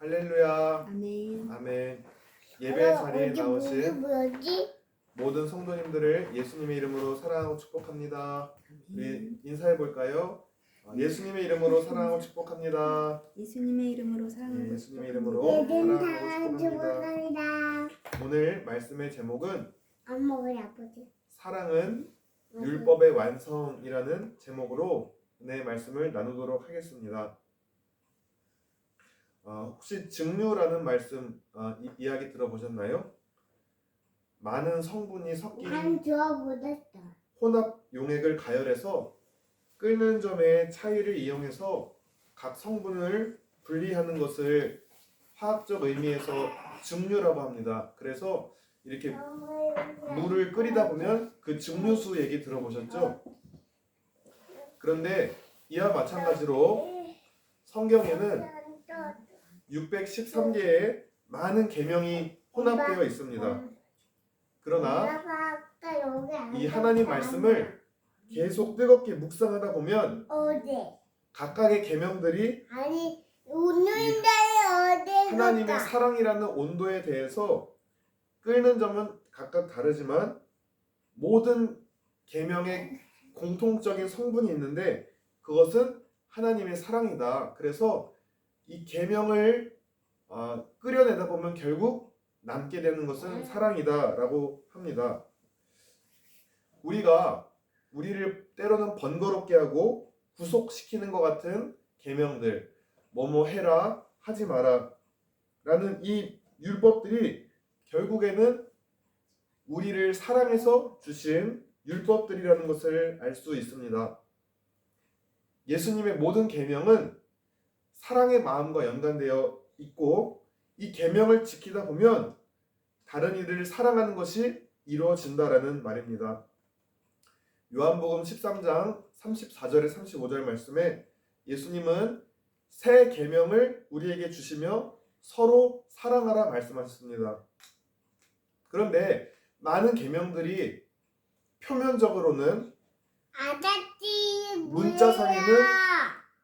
할렐루야. 아멘. 아멘. 예배 자리에 나오신 뭐지? 모든 성도님들을 예수님의 이름으로 사랑하고 축복합니다. 우리 인사해 볼까요? 예수님의 이름으로 사랑하고 축복합니다. 예수님의 이름으로 사랑하고 예수님의 축복합니다. 이름으로 사랑하고 축복합니다. 오늘 말씀의 제목은 안 먹어요, 아버지. 사랑은 율법의 완성이라는 제목으로 네 말씀을 나누도록 하겠습니다. 혹시 증류라는 말씀 이야기 들어보셨나요? 많은 성분이 섞인 난 좋아 못했다. 혼합 용액을 가열해서 끓는 점의 차이를 이용해서 각 성분을 분리하는 것을 화학적 의미에서 증류라고 합니다. 그래서 이렇게 물을 끓이다 보면 그 증류수 얘기 들어보셨죠? 그런데 이와 마찬가지로 성경에는 613개의 많은 계명이 혼합되어 있습니다. 그러나 이 하나님 말씀을 계속 뜨겁게 묵상하다 보면 어제 각각의 계명들이 아니 오늘인데 어제 하나님의 사랑이라는 온도에 대해서 끓는 점은 각각 다르지만 모든 계명의 공통적인 성분이 있는데 그것은 하나님의 사랑이다. 그래서 이 계명을 끓여내다 보면 결국 남게 되는 것은 사랑이다라고 합니다. 우리를 때로는 번거롭게 하고 구속시키는 것 같은 계명들, 뭐뭐 해라, 하지 마라 라는 이 율법들이 결국에는 우리를 사랑해서 주신 율법들이라는 것을 알 수 있습니다. 예수님의 모든 계명은 사랑의 마음과 연관되어 있고 이 계명을 지키다 보면 다른 이들을 사랑하는 것이 이루어진다라는 말입니다. 요한복음 13장 34절에 35절 말씀에 예수님은 새 계명을 우리에게 주시며 서로 사랑하라 말씀하셨습니다. 그런데 많은 계명들이 표면적으로는 아저씨 문자상에는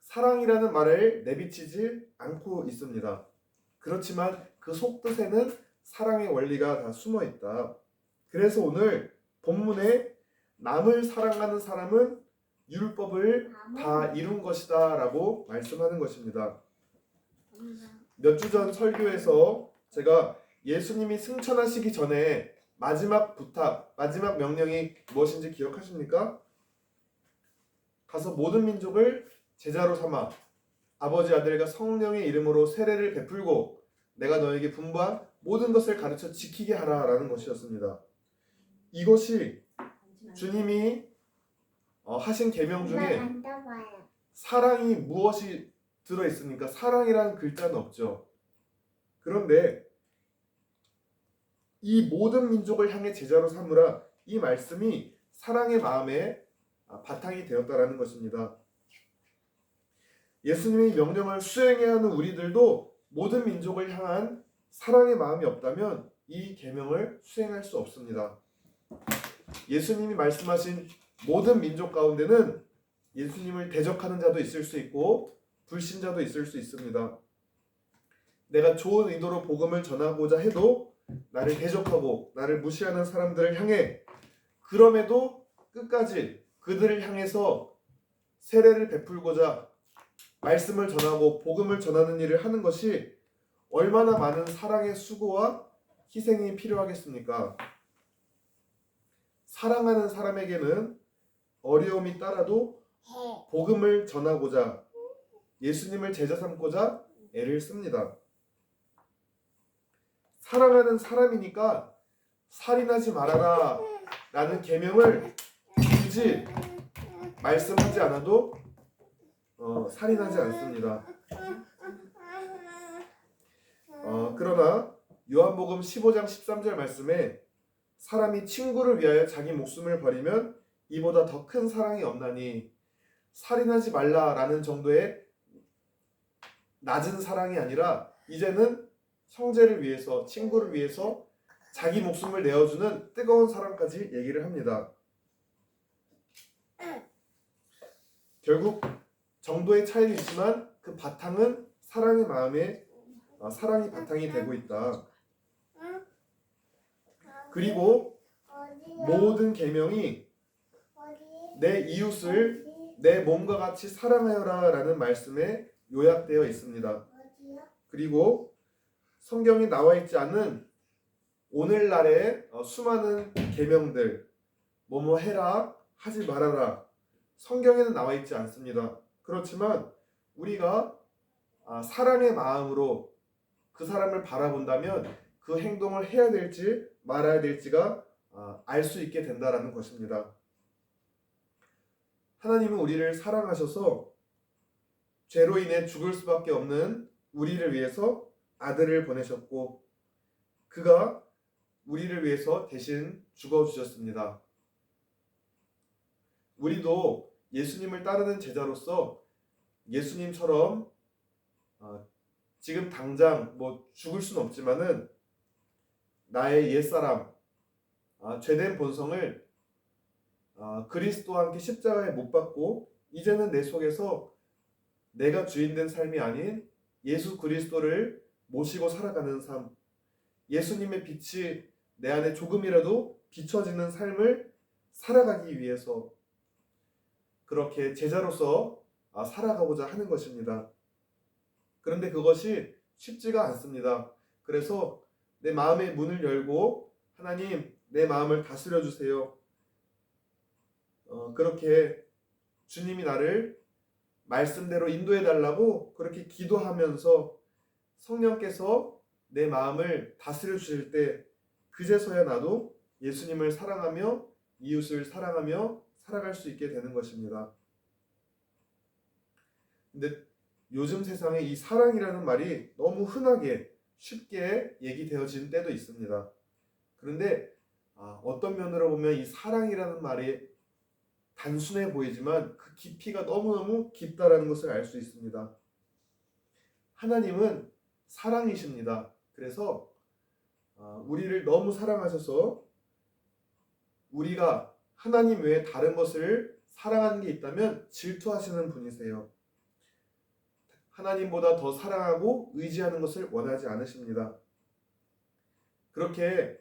사랑이라는 말을 내비치지 않고 있습니다. 그렇지만 그 속뜻에는 사랑의 원리가 다 숨어 있다. 그래서 오늘 본문에 남을 사랑하는 사람은 율법을 다 이룬 것이다 라고 말씀하는 것입니다. 몇 주 전 설교에서 제가 예수님이 승천하시기 전에 마지막 부탁, 마지막 명령이 무엇인지 기억하십니까? 가서 모든 민족을 제자로 삼아 아버지 아들과 성령의 이름으로 세례를 베풀고 내가 너에게 분부한 모든 것을 가르쳐 지키게 하라 라는 것이었습니다. 이것이 주님이 하신 계명 중에 사랑이 무엇이 들어있습니까? 사랑이라는 글자는 없죠. 그런데 이 모든 민족을 향해 제자로 삼으라 이 말씀이 사랑의 마음에 바탕이 되었다라는 것입니다. 예수님의 명령을 수행해야 하는 우리들도 모든 민족을 향한 사랑의 마음이 없다면 이 계명을 수행할 수 없습니다. 예수님이 말씀하신 모든 민족 가운데는 예수님을 대적하는 자도 있을 수 있고 불신자도 있을 수 있습니다. 내가 좋은 의도로 복음을 전하고자 해도 나를 대적하고 나를 무시하는 사람들을 향해 그럼에도 끝까지 그들을 향해서 세례를 베풀고자 말씀을 전하고 복음을 전하는 일을 하는 것이 얼마나 많은 사랑의 수고와 희생이 필요하겠습니까? 사랑하는 사람에게는 어려움이 따라도 복음을 전하고자 예수님을 제자 삼고자 애를 씁니다. 사랑하는 사람이니까 살인하지 말아라 라는 계명을 굳이 말씀하지 않아도 살인하지 않습니다. 그러나 요한복음 15장 13절 말씀에 사람이 친구를 위하여 자기 목숨을 버리면 이보다 더 큰 사랑이 없나니 살인하지 말라라는 정도의 낮은 사랑이 아니라 이제는 형제를 위해서 친구를 위해서 자기 목숨을 내어주는 뜨거운 사랑까지 얘기를 합니다. 결국 정도의 차이는 있지만 그 바탕은 사랑의 마음에 사랑이 바탕이 되고 있다. 응? 그리고 어디야? 모든 계명이 어디? 내 이웃을 어디? 내 몸과 같이 사랑하여라 라는 말씀에 요약되어 있습니다. 어디야? 그리고 성경에 나와 있지 않은 오늘날의 수많은 계명들, 뭐뭐 해라, 하지 말아라, 성경에는 나와 있지 않습니다. 그렇지만 우리가 사랑의 마음으로 그 사람을 바라본다면 그 행동을 해야 될지 말아야 될지가 알 수 있게 된다라는 것입니다. 하나님은 우리를 사랑하셔서 죄로 인해 죽을 수밖에 없는 우리를 위해서 아들을 보내셨고 그가 우리를 위해서 대신 죽어주셨습니다. 우리도 예수님을 따르는 제자로서 예수님처럼 지금 당장 뭐 죽을 수는 없지만은 나의 옛사람, 죄된 본성을 그리스도와 함께 십자가에 못 박고 이제는 내 속에서 내가 주인된 삶이 아닌 예수 그리스도를 모시고 살아가는 삶, 예수님의 빛이 내 안에 조금이라도 비춰지는 삶을 살아가기 위해서 그렇게 제자로서 살아가고자 하는 것입니다. 그런데 그것이 쉽지가 않습니다. 그래서 내 마음의 문을 열고 하나님 내 마음을 다스려 주세요. 그렇게 주님이 나를 말씀대로 인도해 달라고 그렇게 기도하면서 성령께서 내 마음을 다스려 주실 때 그제서야 나도 예수님을 사랑하며 이웃을 사랑하며 살아갈 수 있게 되는 것입니다. 근데 요즘 세상에 이 사랑이라는 말이 너무 흔하게 쉽게 얘기되어지는 때도 있습니다. 그런데 어떤 면으로 보면 이 사랑이라는 말이 단순해 보이지만 그 깊이가 너무너무 깊다라는 것을 알 수 있습니다. 하나님은 사랑이십니다. 그래서 우리를 너무 사랑하셔서 우리가 하나님 외에 다른 것을 사랑하는 게 있다면 질투하시는 분이세요. 하나님보다 더 사랑하고 의지하는 것을 원하지 않으십니다. 그렇게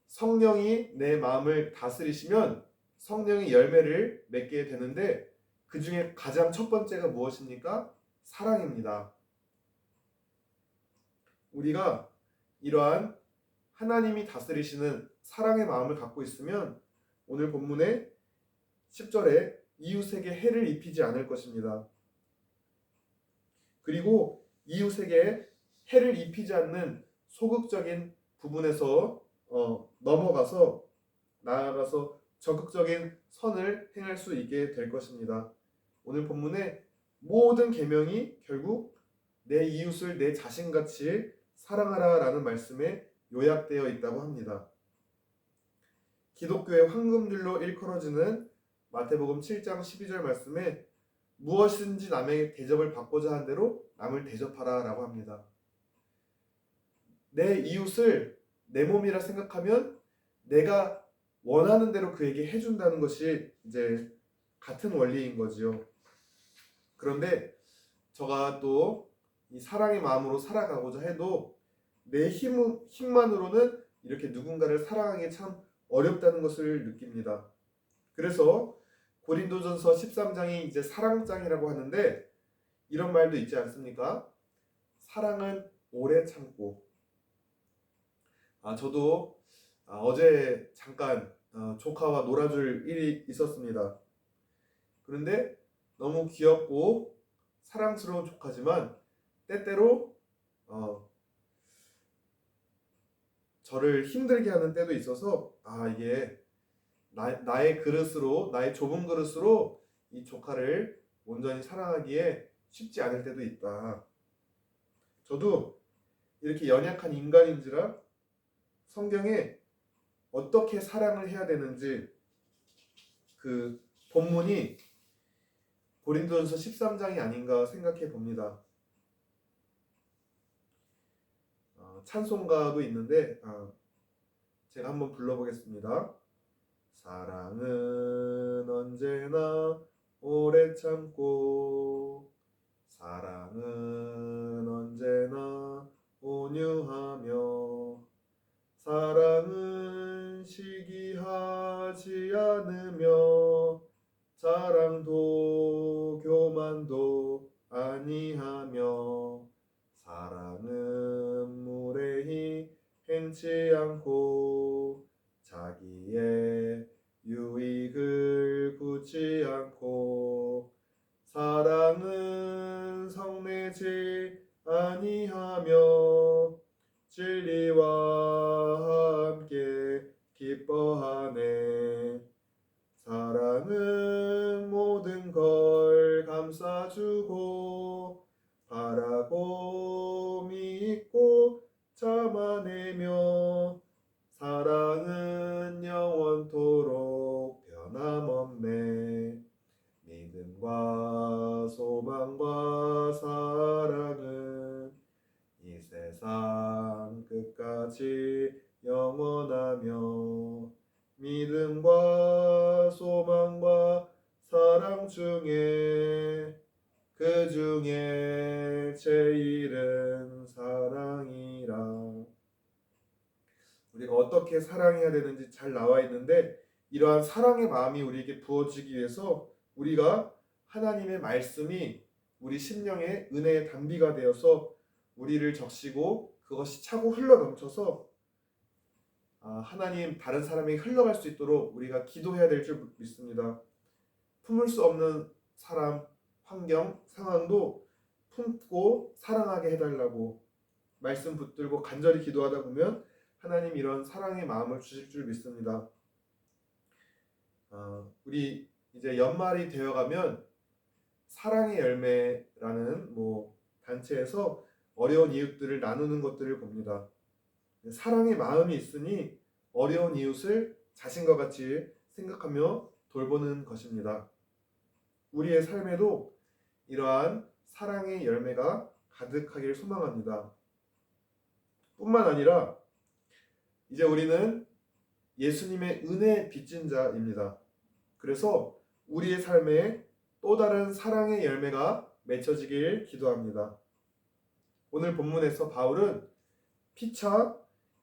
성령이 내 마음을 다스리시면 성령의 열매를 맺게 되는데 그 중에 가장 첫 번째가 무엇입니까? 사랑입니다. 우리가 이러한 하나님이 다스리시는 사랑의 마음을 갖고 있으면 오늘 본문의 10절에 이웃에게 해를 입히지 않을 것입니다. 그리고 이웃에게 해를 입히지 않는 소극적인 부분에서 넘어가서 나아가서 적극적인 선을 행할 수 있게 될 것입니다. 오늘 본문의 모든 계명이 결국 내 이웃을 내 자신같이 사랑하라라는 말씀에 요약되어 있다고 합니다. 기독교의 황금줄로 일컬어지는 마태복음 7장 12절 말씀에 무엇이든지 남에게 대접을 받고자 한 대로 남을 대접하라 라고 합니다. 내 이웃을 내 몸이라 생각하면 내가 원하는 대로 그에게 해준다는 것이 이제 같은 원리인 거지요. 그런데 저가 또 이 사랑의 마음으로 살아가고자 해도 내 힘만으로는 이렇게 누군가를 사랑하기 참 어렵다는 것을 느낍니다. 그래서 고린도전서 13장이 이제 사랑장이라고 하는데 이런 말도 있지 않습니까? 사랑은 오래 참고. 저도 어제 잠깐 조카와 놀아줄 일이 있었습니다. 그런데 너무 귀엽고 사랑스러운 조카지만 때때로 저를 힘들게 하는 때도 있어서 이게 나의 그릇으로, 나의 좁은 그릇으로 이 조카를 온전히 사랑하기에 쉽지 않을 때도 있다. 저도 이렇게 연약한 인간인지라 성경에 어떻게 사랑을 해야 되는지 그 본문이 고린도전서 13장이 아닌가 생각해 봅니다. 찬송가도 있는데 제가 한번 불러보겠습니다. 사랑은 언제나 오래 참고 사랑은 언제나 끊지 않고 자기의 유익을 굳지 않고 사랑은 성내지 아니하며 진리와 함께 기뻐하네. 사랑은 모든 걸 감싸주고 바라고 믿고 참아내며 사랑은 영원토록 변함없네. 믿음과 소망과 사랑은 이 세상 끝까지 영원하며 믿음과 소망과 사랑 중에 그 중에 제일은 사랑이라. 우리가 어떻게 사랑해야 되는지 잘 나와 있는데 이러한 사랑의 마음이 우리에게 부어지기 위해서 우리가 하나님의 말씀이 우리 심령의 은혜의 단비가 되어서 우리를 적시고 그것이 차고 흘러 넘쳐서 하나님 다른 사람에게 흘러갈 수 있도록 우리가 기도해야 될 줄 믿습니다. 품을 수 없는 사람, 환경, 상황도 품고 사랑하게 해달라고 말씀 붙들고 간절히 기도하다 보면 하나님 이런 사랑의 마음을 주실 줄 믿습니다. 우리 이제 연말이 되어가면 사랑의 열매라는 단체에서 어려운 이웃들을 나누는 것들을 봅니다. 사랑의 마음이 있으니 어려운 이웃을 자신과 같이 생각하며 돌보는 것입니다. 우리의 삶에도 이러한 사랑의 열매가 가득하길 소망합니다. 뿐만 아니라 이제 우리는 예수님의 은혜 빚진 자입니다. 그래서 우리의 삶에 또 다른 사랑의 열매가 맺혀지길 기도합니다. 오늘 본문에서 바울은 피차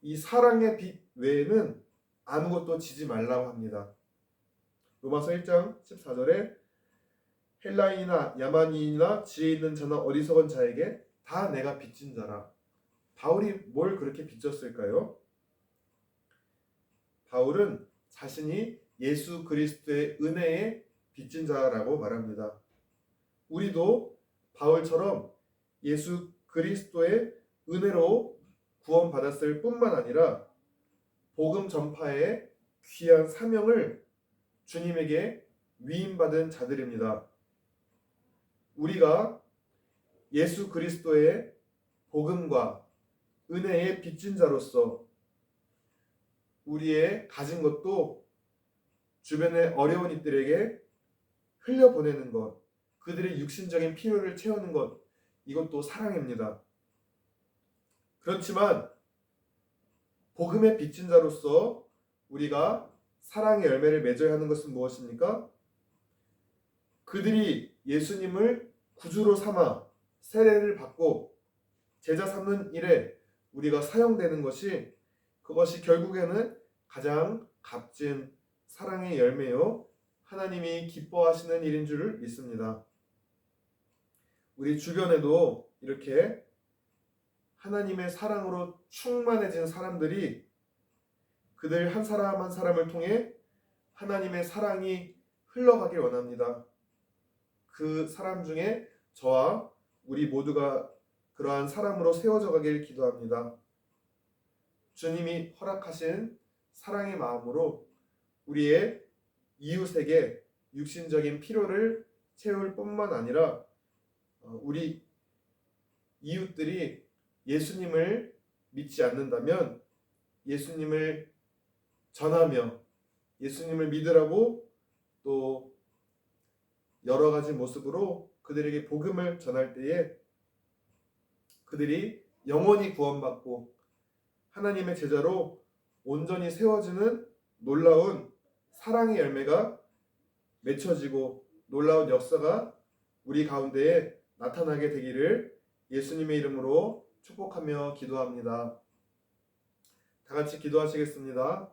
이 사랑의 빛 외에는 아무것도 지지 말라고 합니다. 로마서 1장 14절에 헬라인이나 야만인이나 지혜 있는 자나 어리석은 자에게 다 내가 빚진 자라. 바울이 뭘 그렇게 빚졌을까요? 바울은 자신이 예수 그리스도의 은혜에 빚진 자라고 말합니다. 우리도 바울처럼 예수 그리스도의 은혜로 구원받았을 뿐만 아니라 복음 전파의 귀한 사명을 주님에게 위임받은 자들입니다. 우리가 예수 그리스도의 복음과 은혜에 빚진 자로서 우리의 가진 것도 주변의 어려운 이들에게 흘려보내는 것, 그들의 육신적인 필요를 채우는 것, 이것도 사랑입니다. 그렇지만 복음의 빚진 자로서 우리가 사랑의 열매를 맺어야 하는 것은 무엇입니까? 그들이 예수님을 구주로 삼아 세례를 받고 제자 삼는 일에 우리가 사용되는 것이 그것이 결국에는 가장 값진 사랑의 열매요 하나님이 기뻐하시는 일인 줄 믿습니다. 우리 주변에도 이렇게 하나님의 사랑으로 충만해진 사람들이 그들 한 사람 한 사람을 통해 하나님의 사랑이 흘러가길 원합니다. 그 사람 중에 저와 우리 모두가 그러한 사람으로 세워져 가길 기도합니다. 주님이 허락하신 사랑의 마음으로 우리의 이웃에게 육신적인 필요를 채울 뿐만 아니라 우리 이웃들이 예수님을 믿지 않는다면 예수님을 전하며 예수님을 믿으라고 또 여러 가지 모습으로 그들에게 복음을 전할 때에 그들이 영원히 구원받고 하나님의 제자로 온전히 세워지는 놀라운 사랑의 열매가 맺혀지고 놀라운 역사가 우리 가운데에 나타나게 되기를 예수님의 이름으로 축복하며 기도합니다. 다 같이 기도하시겠습니다.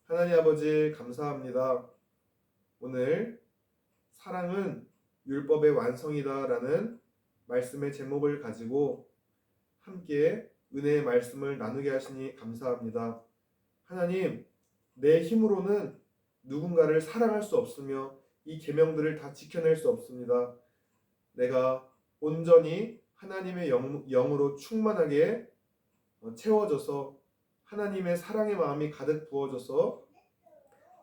하나님 아버지 감사합니다. 오늘 사랑은 율법의 완성이다 라는 말씀의 제목을 가지고 함께 은혜의 말씀을 나누게 하시니 감사합니다. 하나님, 내 힘으로는 누군가를 사랑할 수 없으며 이 계명들을 다 지켜낼 수 없습니다. 내가 온전히 하나님의 영으로 충만하게 채워져서 하나님의 사랑의 마음이 가득 부어져서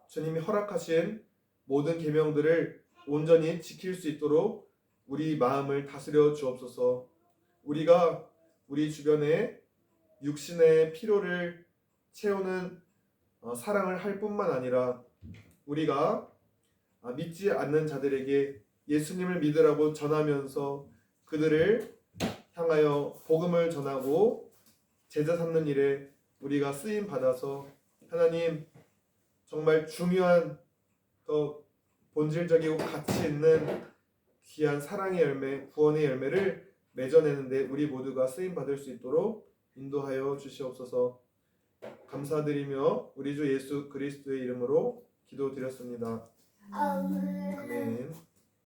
주님이 허락하신 모든 계명들을 온전히 지킬 수 있도록 우리 마음을 다스려 주옵소서. 우리가 우리 주변에 육신의 필요를 채우는 사랑을 할 뿐만 아니라 우리가 믿지 않는 자들에게 예수님을 믿으라고 전하면서 그들을 향하여 복음을 전하고 제자 삼는 일에 우리가 쓰임 받아서 하나님 정말 중요한 더 본질적이고 가치 있는 귀한 사랑의 열매, 구원의 열매를 맺어내는데 우리 모두가 쓰임 받을 수 있도록 인도하여 주시옵소서. 감사드리며 우리 주 예수 그리스도의 이름으로 기도드렸습니다. 아멘. 아멘.